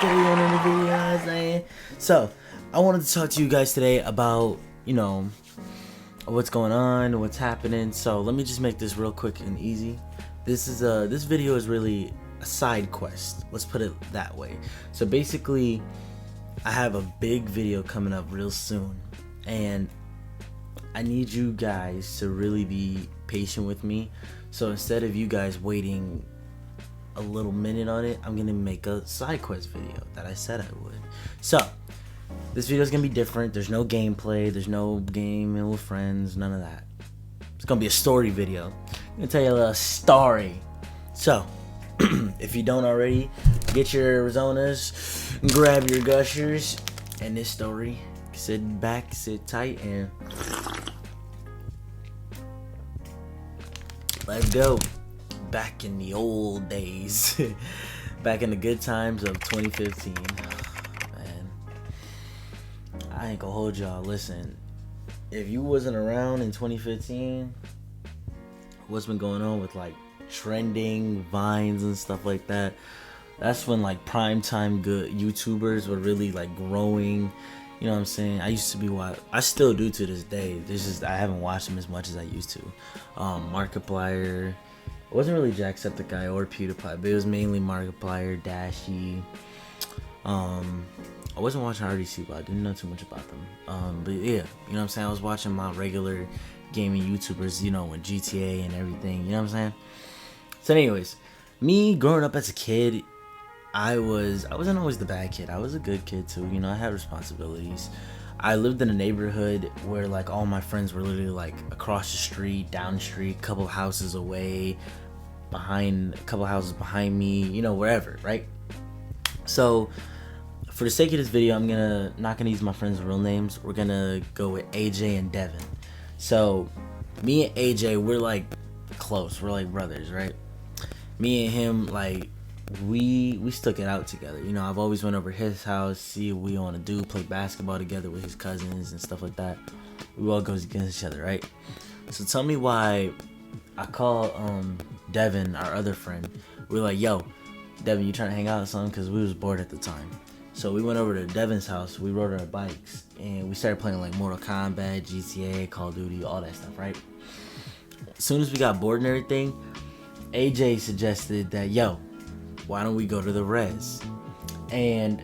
getting on in the video, you know what I'm saying? So, I wanted to talk to you guys today about, what's going on, what's happening. So, let me just make this real quick and easy. This video is really a side quest. Let's put it that way. So, basically, I have a big video coming up real soon, and I need you guys to really be patient with me. So, instead of you guys waiting a little minute on it, I'm gonna make a side quest video that I said I would. So this video is gonna be different. There's no gameplay, there's no gaming with friends, none of that. It's gonna be a story video. I'm gonna tell you a little story. So if you don't already, get your Arizonas, grab your gushers, and this story, sit back, sit tight, and let's go. Back in the old days, back in the good times of 2015, man, I ain't gonna hold y'all. Listen, if you wasn't around in 2015, what's been going on with like trending vines and stuff like that, that's when like primetime good YouTubers were really like growing. You know what I'm saying? I used to be I still do to this day. There's just, I haven't watched them as much as I used to. Markiplier. It wasn't really Jacksepticeye or PewDiePie, but it was mainly Markiplier, Dashy. I wasn't watching RDC, but I didn't know too much about them. But yeah, you know what I'm saying? I was watching my regular gaming YouTubers, with GTA and everything, you know what I'm saying? So anyways, me growing up as a kid, I wasn't always the bad kid. I was a good kid too, I had responsibilities. I lived in a neighborhood where like all my friends were literally like across the street, down the street, a couple houses away, a couple houses behind me, wherever, right? So for the sake of this video, I'm not gonna use my friends' real names. We're gonna go with AJ and Devin. So me and AJ, we're like close. We're like brothers, right? Me and him, like, we stuck it out together. I've always went over his house, see what we want to do, play basketball together with his cousins and stuff like that. We all go against each other, right? So tell me why I call Devin, our other friend. We're like, yo, Devin, you trying to hang out or something? Because we was bored at the time. So we went over to Devin's house, we rode our bikes, and we started playing like Mortal Kombat, GTA, Call of Duty, all that stuff, right? As soon as we got bored and everything, AJ suggested that, yo, why don't we go to the res? And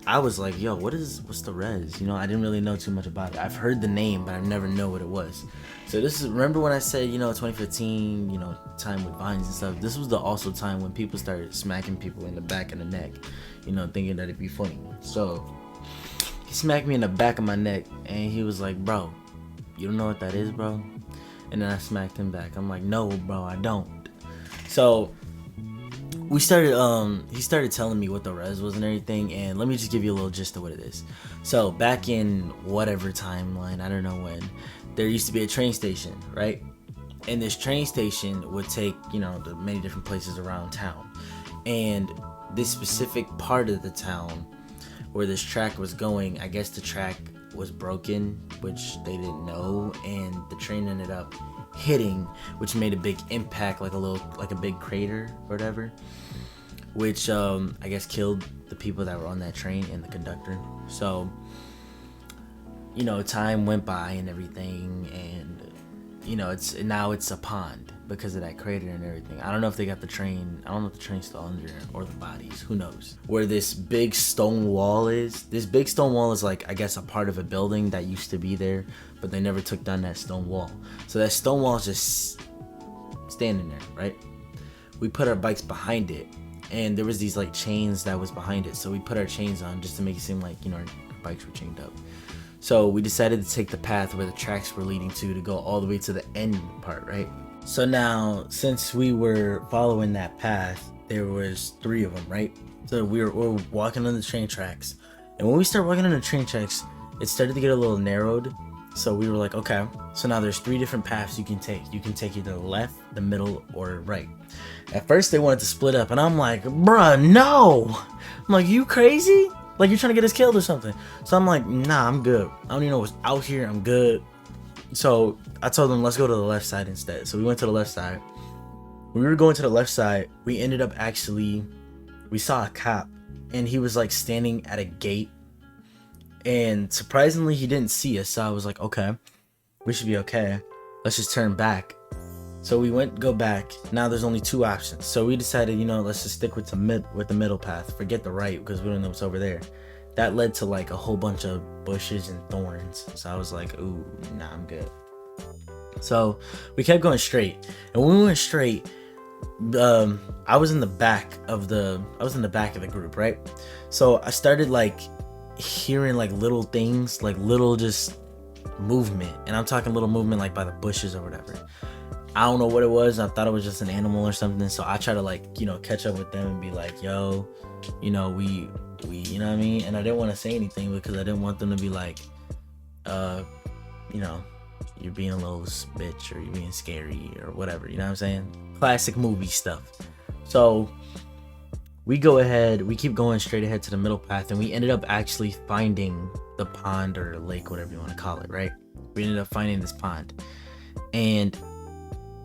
I was like, yo, what's the res? I didn't really know too much about it. I've heard the name, but I never know what it was. So remember when I said, 2015, time with vines and stuff, this was the also time when people started smacking people in the back of the neck, thinking that it'd be funny. So he smacked me in the back of my neck and he was like, bro, you don't know what that is, bro? And then I smacked him back. I'm like, no, bro, I don't. So he started telling me what the res was and everything, and let me just give you a little gist of what it is. So back in whatever timeline, I don't know when, there used to be a train station, right? And this train station would take, to many different places around town. And this specific part of the town where this track was going, I guess the track was broken, which they didn't know, and the train ended up hitting, which made a big impact, like a big crater or whatever, which I guess killed the people that were on that train and the conductor. So time went by and everything, and it's a pond because of that crater and everything. I don't know if they got the train. I don't know if the train's still under there or the bodies. Who knows? Where this big stone wall is. This big stone wall is like, I guess, a part of a building that used to be there, but they never took down that stone wall. So that stone wall is just standing there, right? We put our bikes behind it, and there was these like chains that was behind it. So we put our chains on just to make it seem like, our bikes were chained up. So we decided to take the path where the tracks were leading to go all the way to the end part, right? So now, since we were following that path, there was 3 of them, right? So we're walking on the train tracks, and when we started walking on the train tracks, it started to get a little narrowed. So we were like, okay, so now there's 3 different paths you can take. You can take either the left, the middle, or right. At first, they wanted to split up, and I'm like, bruh, no! I'm like, you crazy? Like, you're trying to get us killed or something. So I'm like, nah, I'm good. I don't even know what's out here. I'm good. So I told them, let's go to the left side instead. So we went to the left side. When we were going to the left side, we ended up we saw a cop and he was like standing at a gate, and surprisingly he didn't see us. So I was like, okay, we should be okay. Let's just turn back. So we go back. Now there's only 2 options. So we decided, let's just stick with the middle path. Forget the right, because we don't know what's over there. That led to like a whole bunch of bushes and thorns. So I was like, ooh, nah, I'm good. So we kept going straight, and when we went straight, I was in the back of the group, right? So I started like hearing like little things, like little just movement, and I'm talking little movement like by the bushes or whatever. I don't know what it was. I thought it was just an animal or something. So I try to like, catch up with them and be like, yo, we, you know what I mean? And I didn't want to say anything because I didn't want them to be like, you're being a little bitch, or you're being scary or whatever. You know what I'm saying? Classic movie stuff. So we keep going straight ahead to the middle path, and we ended up actually finding the pond or lake, whatever you want to call it, right? We ended up finding this pond, and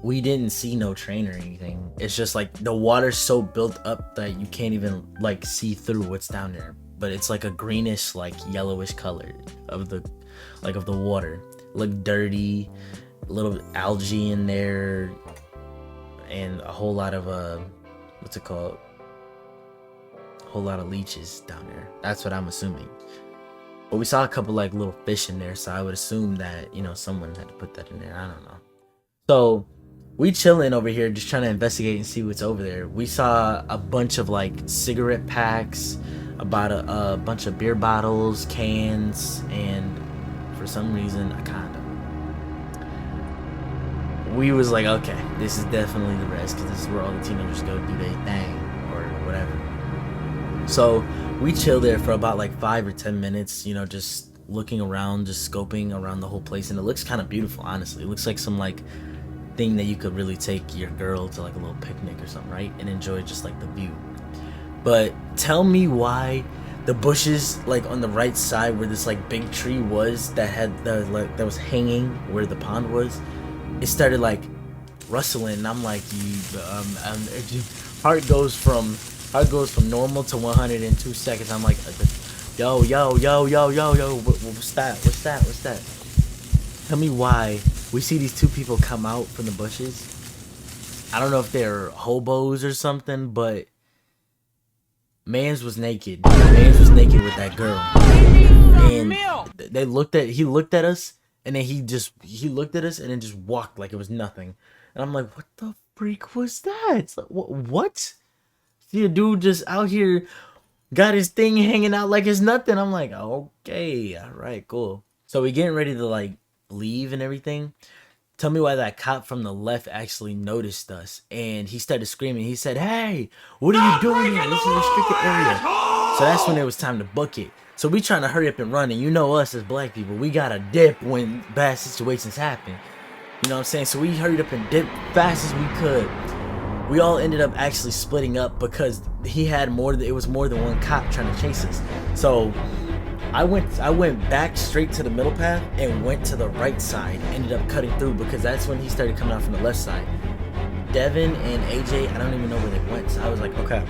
we didn't see no train or anything. It's just like the water's so built up that you can't even like see through what's down there. But it's like a greenish, like yellowish color of the water. Look dirty, a little algae in there, and a whole lot of a whole lot of leeches down there. That's what I'm assuming. But we saw a couple like little fish in there, so I would assume that someone had to put that in there. I don't know. So we chilling over here just trying to investigate and see what's over there. We saw a bunch of like cigarette packs, about a bunch of beer bottles, cans, and for some reason a condom. We was like, okay, this is definitely the rest, because this is where all the teenagers go do their thing or whatever. So we chill there for about like 5 or 10 minutes, just looking around, just scoping around the whole place, and it looks kind of beautiful, honestly. It looks like some like thing that you could really take your girl to like a little picnic or something, right? And enjoy just like the view. But tell me why the bushes like on the right side where this like big tree was that had that was hanging where the pond was, it started like rustling, and I'm like, heart goes from normal to 100 in 2 seconds. I'm like, yo, what's that? Tell me why we see these 2 people come out from the bushes. I don't know if they're hobos or something, but Mans was naked. Mans was naked with that girl, and he looked at us, and then he looked at us and then just walked like it was nothing. And I'm like, what the freak was that? It's like, what? See a dude just out here got his thing hanging out like it's nothing. I'm like, okay, all right, cool. So we getting ready to like leave and everything. Tell me why that cop from the left actually noticed us, and he started screaming. He said, hey, what are you doing here? This is a restricted area. So that's when it was time to book it. So we trying to hurry up and run, and us as black people, we gotta dip when bad situations happen. You know what I'm saying? So we hurried up and dipped fast as we could. We all ended up actually splitting up because it was more than one cop trying to chase us. So I went back straight to the middle path and went to the right side. Ended up cutting through because that's when he started coming out from the left side. Devin and AJ, I don't even know where they went. So I was like, okay,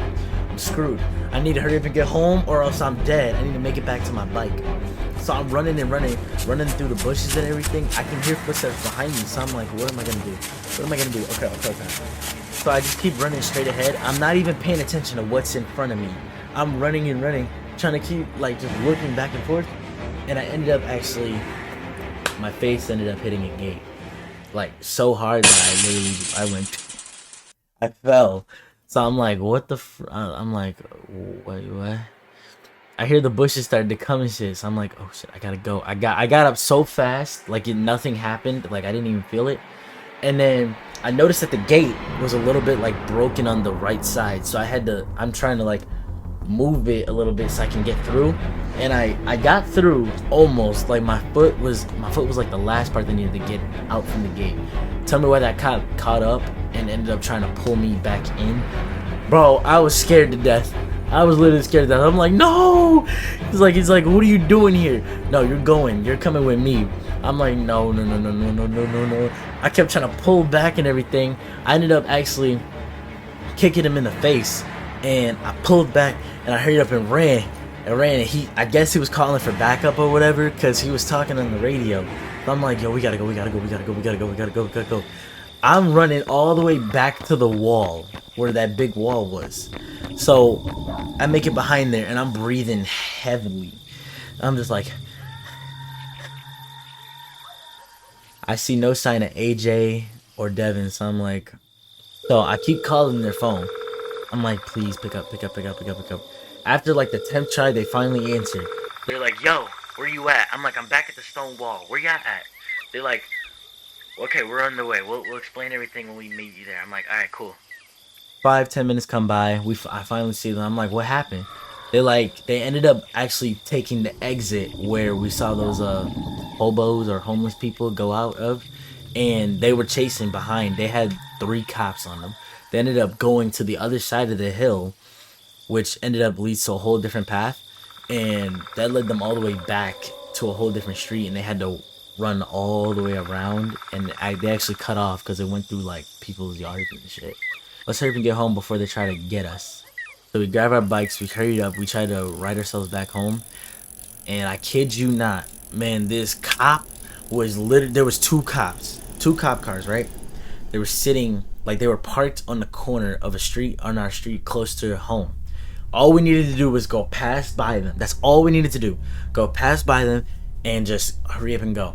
I'm screwed. I need to hurry up and get home, or else I'm dead. I need to make it back to my bike. So I'm running through the bushes and everything. I can hear footsteps behind me. So I'm like, what am I gonna do? Okay. So I just keep running straight ahead. I'm not even paying attention to what's in front of me. I'm running, trying to keep like just looking back and forth. And I ended up my face ended up hitting a gate, like so hard that I fell. So I'm like, what the I'm like, what? I hear the bushes started to come and shit. So I'm like, oh shit, I gotta go. I got up so fast, like nothing happened, like I didn't even feel it. And then I noticed that the gate was a little bit like broken on the right side. So I'm trying to like move it a little bit so I can get through. And I got through almost. Like my foot was like the last part that needed to get out from the gate. Tell me why that cop caught up and ended up trying to pull me back in. Bro, I was scared to death. I was literally scared to death. I'm like, no! He's like, what are you doing here? No, you're coming with me. I'm like, no. I kept trying to pull back and everything. I ended up actually kicking him in the face. And I pulled back and I hurried up and ran. And I guess he was calling for backup or whatever, because he was talking on the radio. So I'm like, yo, we gotta go. I'm running all the way back to the wall where that big wall was. So I make it behind there and I'm breathing heavily. I'm just like, I see no sign of AJ or Devin, so I'm like, so I keep calling their phone. I'm like, please pick up. After like the 10th try, they finally answered. They're like, yo, where you at? I'm like, I'm back at the stone wall. Where you at? They're like, okay, we're on the way. We'll explain everything when we meet you there. I'm like, all right, cool. 5-10 minutes come by. I finally see them. I'm like, what happened? They ended up actually taking the exit where we saw those hobos or homeless people go out of, and they were chasing behind. They had 3 cops on them. They ended up going to the other side of the hill, which ended up leads to a whole different path, and that led them all the way back to a whole different street, and they had to run all the way around, and they actually cut off because it went through like people's yards and shit. Let's hurry up and get home before they try to get us. So we grab our bikes, we hurried up, we tried to ride ourselves back home, and I kid you not, man, this cop was literally, there was 2 cops, 2 cop cars, right? They were sitting, like they were parked on the corner of a street, on our street close to home. All we needed to do was go past by them. That's all we needed to do. Go past by them and just hurry up and go.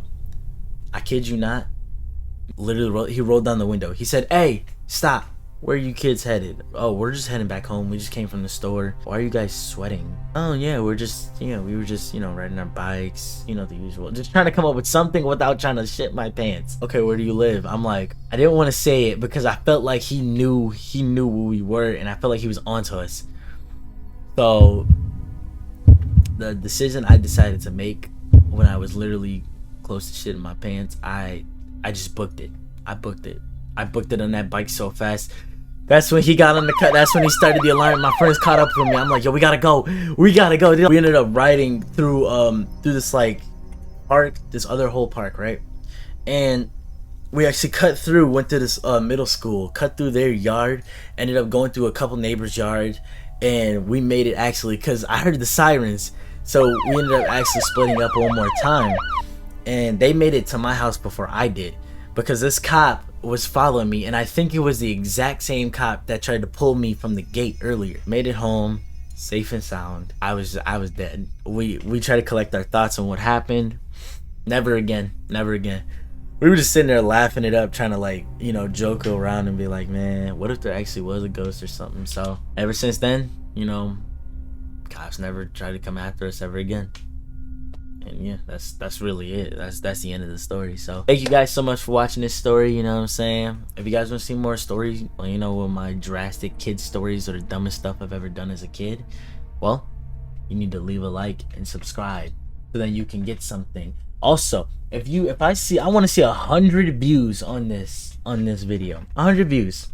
I kid you not, literally, he rolled down the window. He said, hey, stop. Where are you kids headed? Oh, we're just heading back home. We just came from the store. Why are you guys sweating? Oh, yeah, we were just, riding our bikes, the usual. Just trying to come up with something without trying to shit my pants. Okay, where do you live? I'm like, I didn't want to say it because I felt like he knew who we were, and I felt like he was onto us. So, the decision I decided to make when I was literally close to shitting my pants, I just booked it. I booked it on that bike so fast. That's when he got on the cut. That's when he started the alarm. My friends caught up with me. I'm like, yo, we gotta go. We ended up riding through this like park, this other whole park, right? And we actually cut through, went to this middle school, cut through their yard, ended up going through a couple neighbors' yards, and we made it actually, because I heard the sirens. So we ended up actually splitting up one more time, and they made it to my house before I did, because this cop was following me, and I think it was the exact same cop that tried to pull me from the gate earlier. Made it home safe and sound. I was dead. We tried to collect our thoughts on what happened. Never again. We were just sitting there laughing it up, trying to joke around and be like, man, what if there actually was a ghost or something? So ever since then, cops never tried to come after us ever again. And yeah, that's really it. That's the end of the story. So thank you guys so much for watching this story. You know what I'm saying? If you guys want to see more stories, with my drastic kid stories or the dumbest stuff I've ever done as a kid, well, you need to leave a like and subscribe so then you can get something. Also, I want to see 100 views on this video. 100 views.